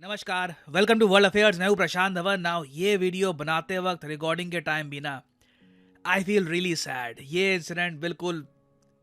नमस्कार, welcome to world affairs. मैं हूं प्रशांत धवन। नाउ ये वीडियो बनाते वक्त रिकॉर्डिंग के टाइम भी ना आई फील रियली सैड। ये इंसिडेंट बिल्कुल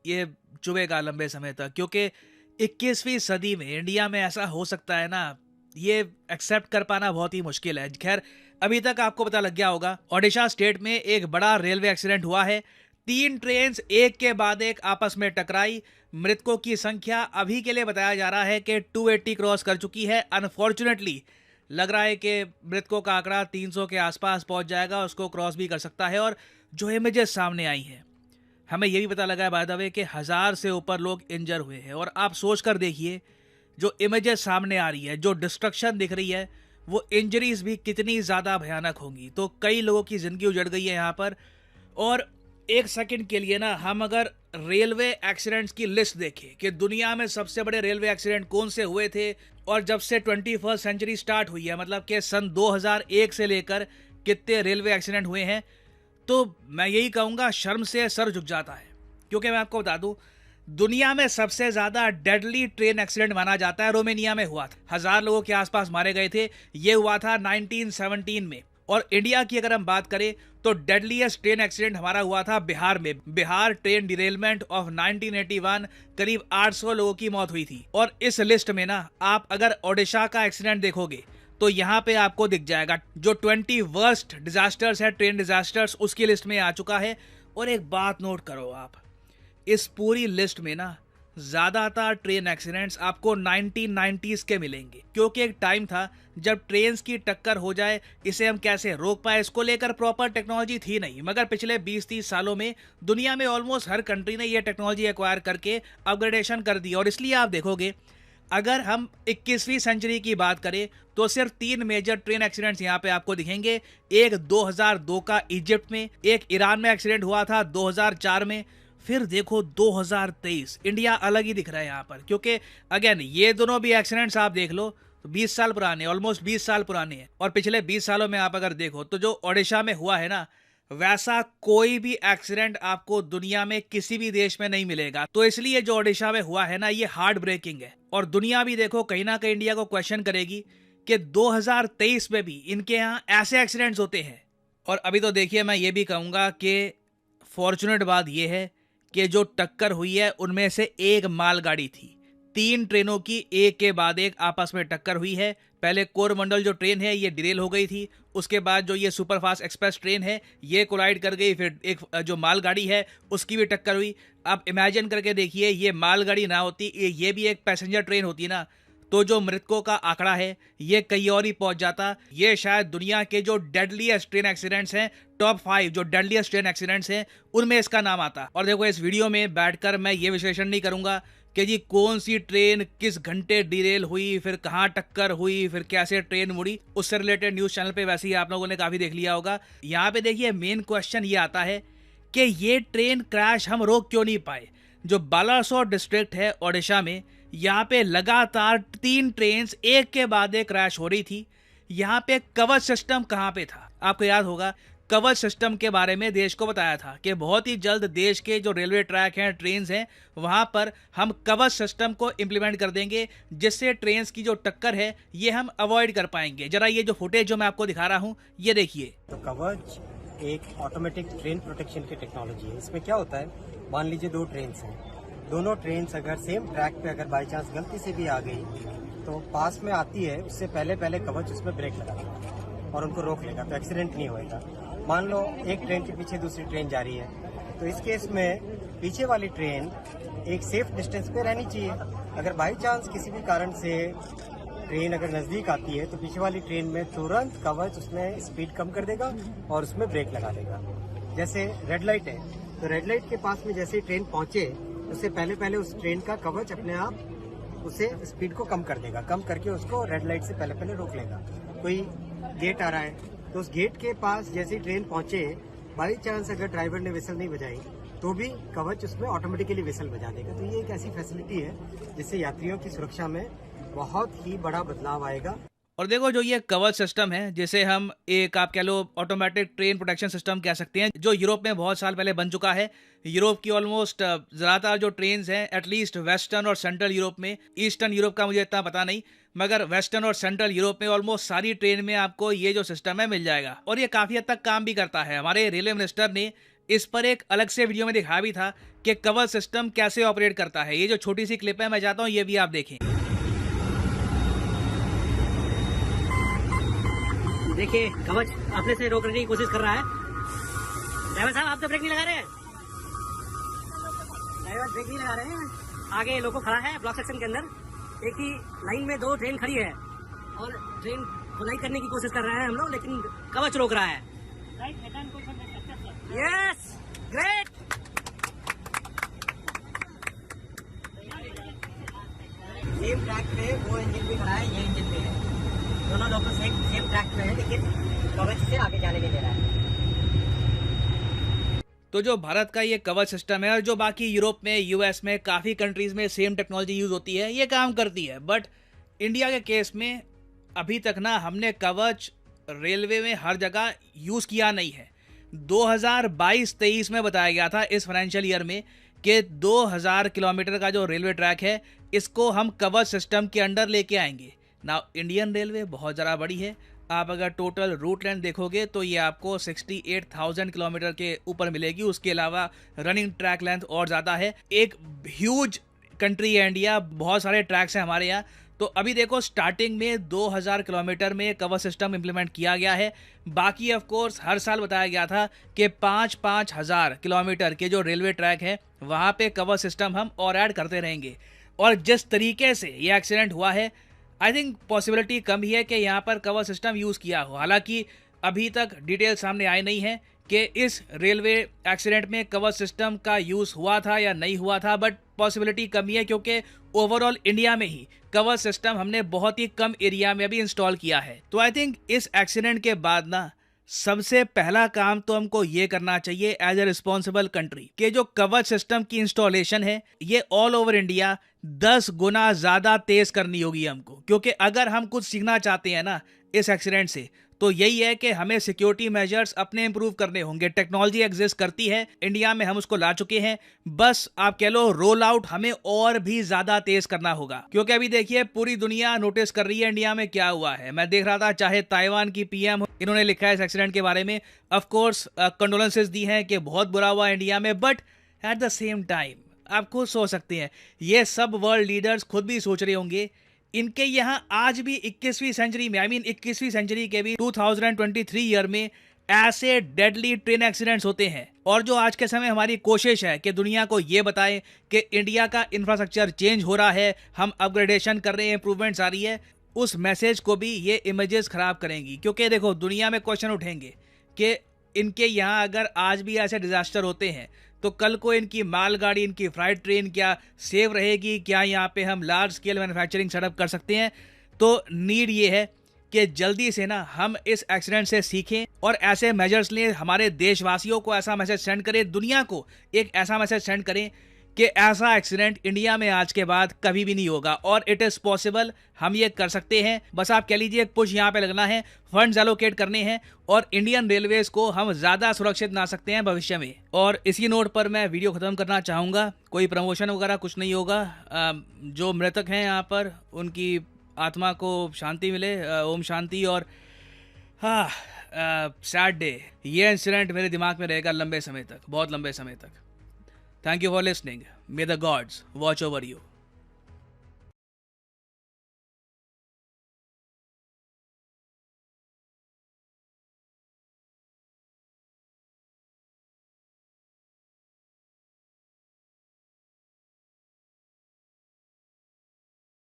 ये चुभेगा लंबे समय तक, क्योंकि 21वीं सदी में इंडिया में ऐसा हो सकता है ना, ये एक्सेप्ट कर पाना बहुत ही मुश्किल है। खैर, अभी तक आपको पता लग गया होगा, ओडिशा स्टेट में एक बड़ा रेलवे एक्सीडेंट हुआ है। 3 ट्रेन एक के बाद एक आपस में टकराई। मृतकों की संख्या अभी के लिए बताया जा रहा है कि 280 क्रॉस कर चुकी है। अनफॉर्चुनेटली लग रहा है कि मृतकों का आंकड़ा 300 के आसपास पहुंच जाएगा, उसको क्रॉस भी कर सकता है। और जो इमेजेस सामने आई हैं, हमें यह भी पता लगा है बाय द वे कि 1000 से ऊपर लोग इंजर हुए हैं। और आप सोच कर देखिए, जो इमेजेस सामने आ रही है, जो डिस्ट्रक्शन दिख रही है, वो इंजरीज भी कितनी ज़्यादा भयानक होंगी। तो कई लोगों की ज़िंदगी उजड़ गई है यहाँ पर। और एक सेकंड के लिए ना, हम अगर रेलवे एक्सीडेंट्स की लिस्ट देखें कि दुनिया में सबसे बड़े रेलवे एक्सीडेंट कौन से हुए थे, और जब से 21st सेंचुरी स्टार्ट हुई है, मतलब कि सन 2001 से लेकर कितने रेलवे एक्सीडेंट हुए हैं, तो मैं यही कहूँगा, शर्म से सर झुक जाता है। क्योंकि मैं आपको बता दूं, दुनिया में सबसे ज्यादा डेडली ट्रेन एक्सीडेंट माना जाता है रोमानिया में हुआ था। 1000 लोगों के आसपास मारे गए थे। ये हुआ था 1917 में। और इंडिया की अगर हम बात करें तो डेडलीस्ट ट्रेन एक्सीडेंट हमारा हुआ था बिहार में। बिहार ट्रेन डिरेलमेंट ऑफ 1981, करीब 800 लोगों की मौत हुई थी। और इस लिस्ट में ना, आप अगर ओडिशा का एक्सीडेंट देखोगे तो यहाँ पे आपको दिख जाएगा, जो 20 वर्स्ट डिजास्टर्स है, ट्रेन डिजास्टर्स, उसकी लिस्ट में आ चुका है। और एक बात नोट करो आप, इस पूरी लिस्ट में ना ज्यादातर ट्रेन एक्सीडेंट्स आपको 1990s के मिलेंगे। क्योंकि एक टाइम था जब ट्रेन्स की टक्कर हो जाए, इसे हम कैसे रोक पाए, इसको लेकर प्रॉपर टेक्नोलॉजी थी नहीं। मगर पिछले 20-30 सालों में दुनिया में ऑलमोस्ट हर कंट्री ने यह टेक्नोलॉजी एक्वायर करके अपग्रेडेशन कर दी। और इसलिए आप देखोगे, अगर हम 21वीं सेंचुरी की बात करें तो सिर्फ 3 मेजर ट्रेन एक्सीडेंट्स यहाँ पे आपको दिखेंगे। एक 2002 का इजिप्ट में, एक ईरान में एक्सीडेंट हुआ था 2004 में। फिर देखो 2023, इंडिया अलग ही दिख रहा है यहाँ पर। क्योंकि अगेन, ये दोनों भी एक्सीडेंट्स आप देख लो तो 20 साल पुराने, ऑलमोस्ट 20 साल पुराने हैं। और पिछले 20 सालों में आप अगर देखो तो जो ओडिशा में हुआ है ना, वैसा कोई भी एक्सीडेंट आपको दुनिया में किसी भी देश में नहीं मिलेगा। तो इसलिए जो ओडिशा में हुआ है ना, ये हार्ट ब्रेकिंग है। और दुनिया भी देखो कहीं ना कहीं इंडिया को क्वेश्चन करेगी कि 2023 में भी इनके यहाँ ऐसे एक्सीडेंट्स होते हैं। और अभी तो देखिए, मैं ये भी कहूँगा कि फॉर्चुनेट बात यह है कि जो टक्कर हुई है उनमें से एक मालगाड़ी थी। 3 ट्रेनों की एक के बाद एक आपस में टक्कर हुई है। पहले कोरमंडल जो ट्रेन है ये डिरेल हो गई थी। उसके बाद जो ये सुपरफास्ट एक्सप्रेस ट्रेन है ये कोलाइड कर गई। फिर एक जो मालगाड़ी है उसकी भी टक्कर हुई। आप इमेजिन करके देखिए, ये मालगाड़ी ना होती, ये भी एक पैसेंजर ट्रेन होती ना, तो जो मृतकों का आंकड़ा है ये कहीं और ही पहुंच जाता। ये शायद दुनिया के जो डेडलीस्ट ट्रेन एक्सीडेंट्स हैं, टॉप 5 जो डेडलीस्ट ट्रेन एक्सीडेंट्स हैं, उनमें इसका नाम आता। और देखो, इस वीडियो में बैठकर मैं ये विश्लेषण नहीं करूंगा कि जी कौन सी ट्रेन किस घंटे डिरेल हुई, फिर कहाँ टक्कर हुई, फिर कैसे ट्रेन मुड़ी। उससे रिलेटेड न्यूज चैनल पे वैसे ही आप लोगों ने काफी देख लिया होगा। यहाँ पे देखिए, मेन क्वेश्चन ये आता है कि ये ट्रेन क्रैश हम रोक क्यों नहीं पाए। जो बालासोर डिस्ट्रिक्ट है ओडिशा में, यहाँ पे लगातार 3 ट्रेन एक के बाद एक क्रैश हो रही थी। यहाँ पे कवच सिस्टम कहाँ पे था? आपको याद होगा, कवच सिस्टम के बारे में देश को बताया था कि बहुत ही जल्द देश के जो रेलवे ट्रैक हैं, ट्रेन हैं, वहां पर हम कवच सिस्टम को इंप्लीमेंट कर देंगे, जिससे ट्रेन की जो टक्कर है ये हम अवॉइड कर पाएंगे। जरा ये जो फुटेज जो मैं आपको दिखा रहा हूँ, ये देखिए। तो कवच एक ऑटोमेटिक ट्रेन प्रोटेक्शन की टेक्नोलॉजी है। इसमें क्या होता है, मान लीजिए 2 ट्रेन हैं, दोनों ट्रेन अगर सेम ट्रैक पे अगर बाई चांस गलती से भी आ गई तो पास में आती है, उससे पहले पहले कवच उसमें ब्रेक लगा देगा और उनको रोक लेगा, तो एक्सीडेंट नहीं होएगा। मान लो एक ट्रेन के पीछे दूसरी ट्रेन जा रही है, तो इस केस में पीछे वाली ट्रेन एक सेफ डिस्टेंस पे रहनी चाहिए। अगर बाई चांस किसी भी कारण से ट्रेन अगर नजदीक आती है तो पीछे वाली ट्रेन में तुरंत कवच उसमें स्पीड कम कर देगा और उसमें ब्रेक लगा देगा। जैसे रेड लाइट है, तो रेड लाइट के पास में जैसे ही ट्रेन पहुंचे, उससे पहले उस ट्रेन का कवच अपने आप उसे स्पीड को कम कर देगा, कम करके उसको रेड लाइट से पहले रोक लेगा। कोई गेट आ रहा है तो उस गेट के पास जैसे ही ट्रेन पहुंचे, बाई चांस अगर ड्राइवर ने विसल नहीं बजाई तो भी कवच उसमें ऑटोमेटिकली विसल बजा देगा। तो ये एक ऐसी फैसिलिटी है जिससे यात्रियों की सुरक्षा में बहुत ही बड़ा बदलाव आएगा। और देखो जो ये कवच सिस्टम है, जिसे हम एक आप कह लो ऑटोमेटिक ट्रेन प्रोटेक्शन सिस्टम कह सकते हैं, जो यूरोप में बहुत साल पहले बन चुका है। यूरोप की ऑलमोस्ट ज़्यादातर जो ट्रेन्स हैं, एटलीस्ट वेस्टर्न और सेंट्रल यूरोप में, ईस्टर्न यूरोप का मुझे इतना पता नहीं, मगर वेस्टर्न और सेंट्रल यूरोप में ऑलमोस्ट सारी ट्रेन में आपको ये जो सिस्टम है मिल जाएगा। और ये काफ़ी हद तक काम भी करता है। हमारे रेलवे मिनिस्टर ने इस पर एक अलग से वीडियो में दिखाया भी था कि कवच सिस्टम कैसे ऑपरेट करता है। ये जो छोटी सी क्लिप है, मैं चाहता हूँ ये भी आप देखें। देखिए कवच अपने से रोकने की कोशिश कर रहा है। ड्राइवर साहब आप तो ब्रेक नहीं लगा रहे हैं। ड्राइवर ब्रेक नहीं लगा रहे हैं। आगे लोको खड़ा है ब्लॉक सेक्शन के अंदर। एक ही लाइन में 2 ट्रेन खड़ी है और ट्रेन खुलाई करने की कोशिश कर रहे हैं हम लोग, लेकिन कवच रोक रहा है। Yes great. सेम ट्रैक पे वो इंजन भी खड़ा है, ये इंजन भी है, दोनों लोग सेम ट्रैक पे है, लेकिन कवच से आगे जाने नहीं दे रहा है। तो जो भारत का ये कवच सिस्टम है और जो बाकी यूरोप में, यूएस में, काफ़ी कंट्रीज़ में सेम टेक्नोलॉजी यूज़ होती है, ये काम करती है। बट इंडिया के केस में अभी तक ना हमने कवच रेलवे में हर जगह यूज़ किया नहीं है। 2022-23 में बताया गया था इस फाइनेंशियल ईयर में कि 2000 किलोमीटर का जो रेलवे ट्रैक है, इसको हम कवच सिस्टम के अंडर लेके आएंगे ना। इंडियन रेलवे बहुत ज़्यादा बड़ी है। आप अगर टोटल रूट लेंथ देखोगे तो ये आपको 68,000 किलोमीटर के ऊपर मिलेगी। उसके अलावा रनिंग ट्रैक लेंथ और ज़्यादा है। एक ह्यूज कंट्री है इंडिया, बहुत सारे ट्रैक्स हैं हमारे यहाँ। तो अभी देखो स्टार्टिंग में 2000 किलोमीटर में कवच सिस्टम इम्प्लीमेंट किया गया है। बाकी ऑफ कोर्स हर साल बताया गया था कि 5-5 हज़ार किलोमीटर के जो रेलवे ट्रैक है वहाँ पे कवच सिस्टम हम और ऐड करते रहेंगे। और जिस तरीके से ये एक्सीडेंट हुआ है, आई थिंक पॉसिबिलिटी कम ही है कि यहाँ पर कवच सिस्टम यूज़ किया हो। हालांकि अभी तक डिटेल सामने आए नहीं है कि इस रेलवे एक्सीडेंट में कवच सिस्टम का यूज़ हुआ था या नहीं हुआ था, बट पॉसिबिलिटी कम ही है क्योंकि ओवरऑल इंडिया में ही कवच सिस्टम हमने बहुत ही कम एरिया में भी इंस्टॉल किया है। तो आई थिंक इस एक्सीडेंट के बाद ना सबसे पहला काम तो हमको ये करना चाहिए एज ए रिस्पॉन्सिबल कंट्री कि जो कवच सिस्टम की इंस्टॉलेशन है ये ऑल ओवर इंडिया 10 गुना ज़्यादा तेज़ करनी होगी हमको। क्योंकि अगर हम कुछ सीखना चाहते हैं ना इस एक्सीडेंट से, तो यही है कि हमें सिक्योरिटी मेजर्स अपने इंप्रूव करने होंगे। टेक्नोलॉजी एग्जिस्ट करती है इंडिया में, हम उसको ला चुके हैं, बस आप कह लो रोल आउट हमें और भी ज्यादा तेज करना होगा। क्योंकि अभी देखिए पूरी दुनिया नोटिस कर रही है इंडिया में क्या हुआ है। मैं देख रहा था चाहे ताइवान की पीएम, इन्होंने लिखा है इस एक्सीडेंट के बारे में, ऑफकोर्स कंडोलेंसेज दी हैं कि बहुत बुरा हुआ इंडिया में, but at the same time आप खुद सोच सकते हैं, ये सब वर्ल्ड लीडर्स खुद भी सोच रहे होंगे इनके यहाँ आज भी 21वीं सेंचुरी में, 21वीं सेंचुरी के भी 2023 ईयर में ऐसे डेडली ट्रेन एक्सीडेंट्स होते हैं। और जो आज के समय हमारी कोशिश है कि दुनिया को ये बताएं कि इंडिया का इंफ्रास्ट्रक्चर चेंज हो रहा है, हम अपग्रेडेशन कर रहे हैं, इंप्रूवमेंट्स आ रही है, उस मैसेज को भी ये इमेजेस खराब करेंगी। क्योंकि देखो दुनिया में क्वेश्चन उठेंगे कि इनके यहाँ अगर आज भी ऐसे डिजास्टर होते हैं तो कल को इनकी मालगाड़ी, इनकी फ्राइट ट्रेन क्या सेव रहेगी? क्या यहाँ पे हम लार्ज स्केल मैन्युफैक्चरिंग सेटअप कर सकते हैं? तो नीड ये है कि जल्दी से ना हम इस एक्सीडेंट से सीखें और ऐसे मेजर्स लें, हमारे देशवासियों को ऐसा मैसेज सेंड करें, दुनिया को एक ऐसा मैसेज सेंड करें कि ऐसा एक्सीडेंट इंडिया में आज के बाद कभी भी नहीं होगा। और इट इज़ पॉसिबल, हम ये कर सकते हैं। बस आप कह लीजिए एक पुश यहाँ पे लगना है, फंड्स एलोकेट करने हैं और इंडियन रेलवेज को हम ज़्यादा सुरक्षित बना सकते हैं भविष्य में। और इसी नोट पर मैं वीडियो ख़त्म करना चाहूँगा। कोई प्रमोशन वगैरह कुछ नहीं होगा। जो मृतक हैं यहाँ पर उनकी आत्मा को शांति मिले, ओम शांति। और हाँ, सैड डे, ये इंसिडेंट मेरे दिमाग में रहेगा लंबे समय तक, बहुत लंबे समय तक। Thank you for listening. May the gods watch over you.